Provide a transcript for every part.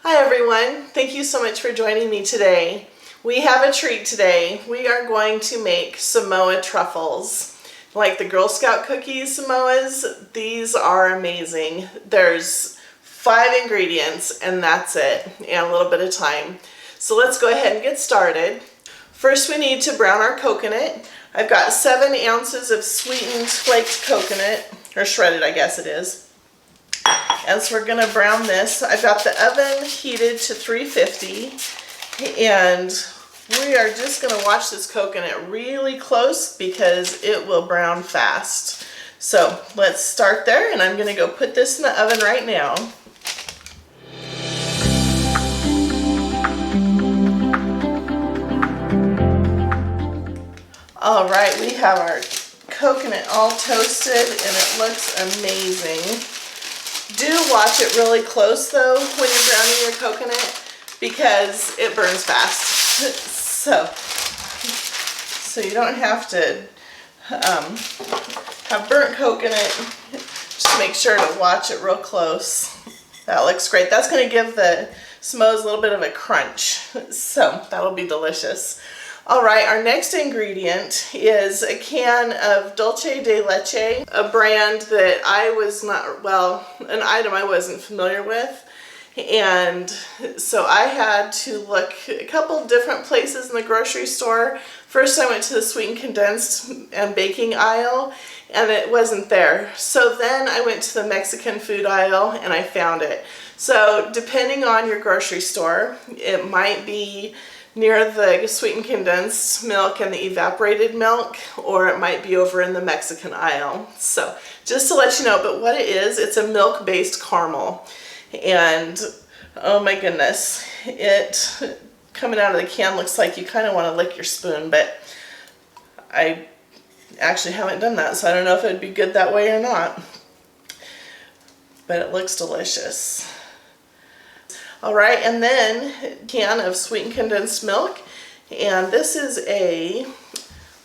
Hi everyone, thank you so much for joining me today. We have a treat today. We are going to make Samoa truffles. Like the Girl Scout cookies Samoas, these are amazing. There's 5 ingredients and that's it, and a little bit of time. So let's go ahead and get started. First we need to brown our coconut. I've got 7 ounces of sweetened flaked coconut, or shredded I guess it is. And so we're going to brown this. I've got the oven heated to 350 and we are just going to watch this coconut really close because it will brown fast. So let's start there, and I'm going to go put this in the oven right now. All right, we have our coconut all toasted and it looks amazing. Do watch it really close though when you're browning your coconut because it burns fast. So you don't have to have burnt coconut. Just make sure to watch it real close. That looks great. That's going to give the Samoas a little bit of a crunch. So that'll be delicious. All right, our next ingredient is a can of Dulce de leche, a brand that an item I wasn't familiar with. And so I had to look a couple different places in the grocery store. First I went to the sweetened condensed and baking aisle and it wasn't there. So then I went to the Mexican food aisle and I found it. So depending on your grocery store, it might be near the sweetened condensed milk and the evaporated milk, or it might be over in the Mexican aisle. So just to let you know, but what it is, it's a milk-based caramel. And oh my goodness, it coming out of the can looks like you kind of want to lick your spoon, but I actually haven't done that, so I don't know if it would be good that way or not. But it looks delicious. All right, and then a can of sweetened condensed milk, and this is a,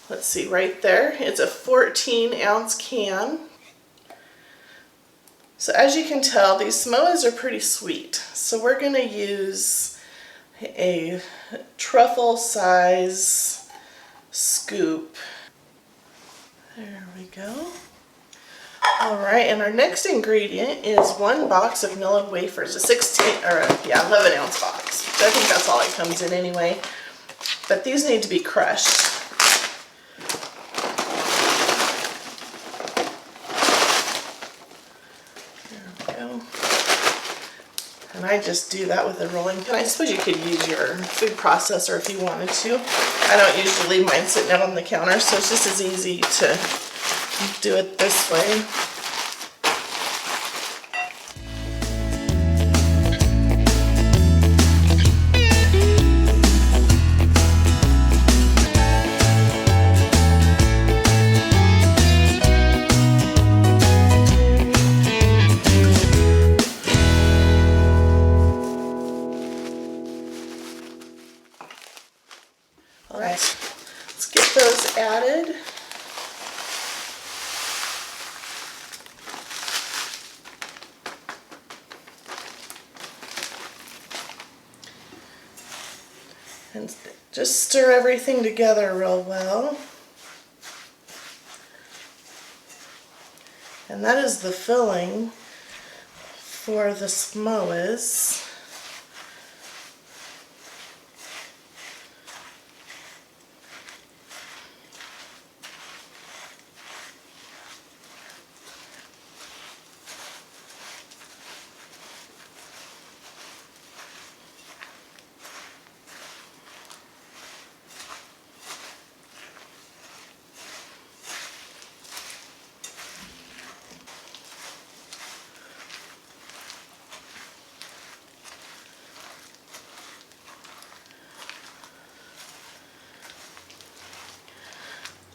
let's see, right there, it's a 14-ounce can. So as you can tell, these Samoas are pretty sweet, so we're going to use a truffle size scoop. There we go. All right, and our next ingredient is 1 box of Nilla wafers, a 11-ounce box. I think that's all it comes in anyway. But these need to be crushed. There we go. And I just do that with a rolling pin. I suppose you could use your food processor if you wanted to. I don't usually leave mine sitting out on the counter, so it's just as easy to do it this way. All right, let's get those added. And just stir everything together real well. And that is the filling for the Samoas.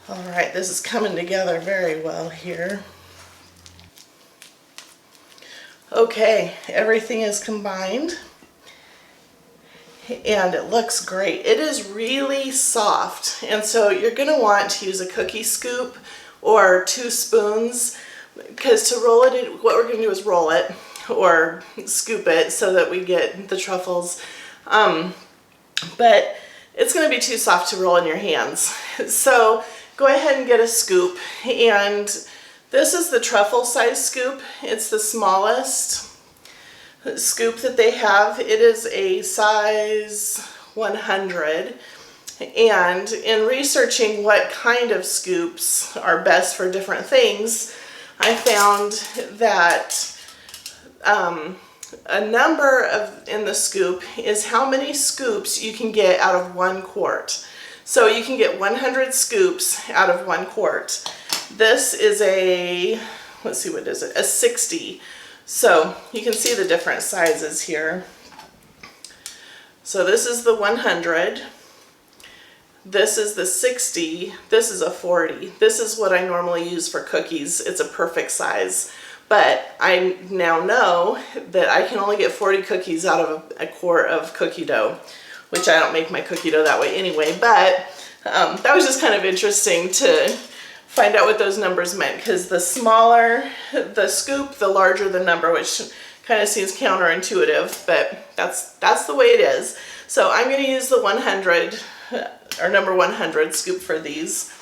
All right, this is coming together very well here. Okay, everything is combined and it looks great. It is really soft, and so you're going to want to use a cookie scoop or 2 spoons, because to roll it, what we're going to do is roll it. or scoop it so that we get the truffles. But it's going to be too soft to roll in your hands. So go ahead and get a scoop, and this is the truffle size scoop. It's the smallest scoop that they have. It is a size 100. And in researching what kind of scoops are best for different things, I found that a number in the scoop is how many scoops you can get out of 1 quart. So you can get 100 scoops out of 1 quart. This is a, let's see, what is it? A 60. So you can see the different sizes here. So this is the 100. This is the 60. This is a 40. This is what I normally use for cookies. It's a perfect size. But I now know that I can only get 40 cookies out of a quart of cookie dough, which I don't make my cookie dough that way anyway. But that was just kind of interesting to find out what those numbers meant, because the smaller the scoop, the larger the number, which kind of seems counterintuitive, but that's the way it is. So I'm going to use the 100, or number 100 scoop for these.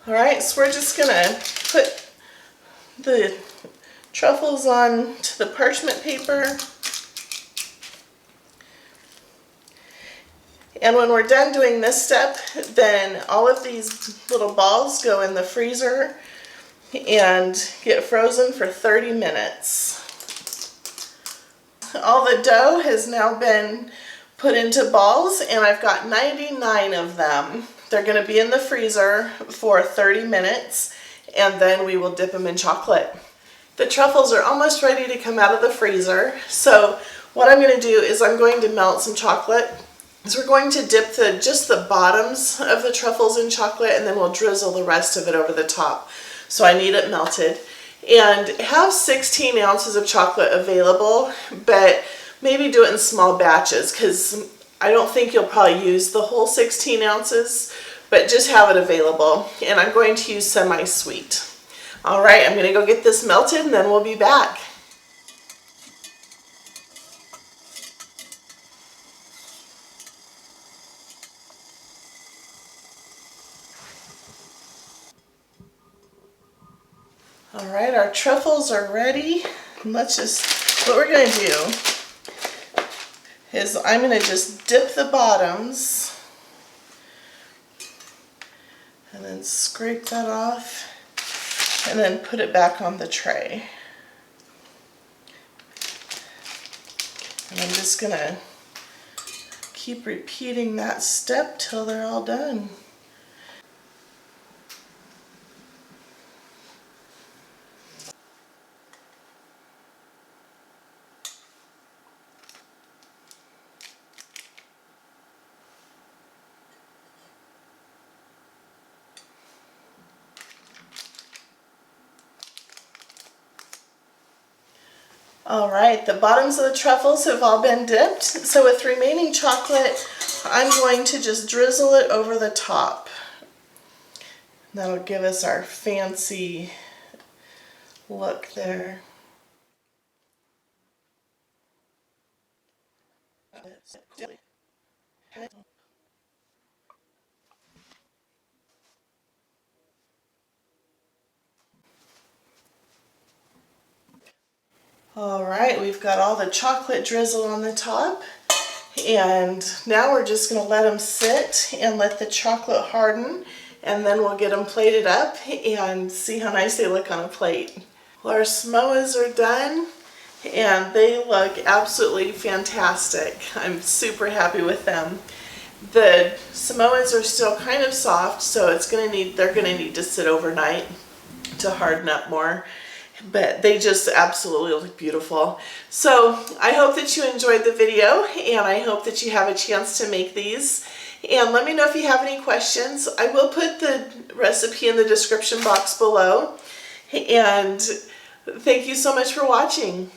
All right, so we're just going to put the truffles on to the parchment paper. And when we're done doing this step, then all of these little balls go in the freezer and get frozen for 30 minutes. All the dough has now been put into balls, and I've got 99 of them. They're going to be in the freezer for 30 minutes, and then we will dip them in chocolate. The truffles are almost ready to come out of the freezer, so what I'm going to do is I'm going to melt some chocolate. So we're going to dip just the bottoms of the truffles in chocolate, and then we'll drizzle the rest of it over the top. So I need it melted. And have 16 ounces of chocolate available, but maybe do it in small batches, because I don't think you'll probably use the whole 16 ounces, but just have it available. And I'm going to use semi-sweet. All right, I'm going to go get this melted, and then we'll be back. All right, our truffles are ready. And let's just, what we're going to do is I'm going to just dip the bottoms and then scrape that off and then put it back on the tray. And I'm just going to keep repeating that step till they're all done. All right, the bottoms of the truffles have all been dipped. So with remaining chocolate, I'm going to just drizzle it over the top. That'll give us our fancy look there. All right, we've got all the chocolate drizzle on the top, and now we're just going to let them sit and let the chocolate harden, and then we'll get them plated up and see how nice they look on a plate. Well, our Samoas are done, and they look absolutely fantastic. I'm super happy with them. The Samoas are still kind of soft, so they're going to need to sit overnight to harden up more. But they just absolutely look beautiful. So I hope that you enjoyed the video, and I hope that you have a chance to make these. And let me know if you have any questions. I will put the recipe in the description box below. And thank you so much for watching.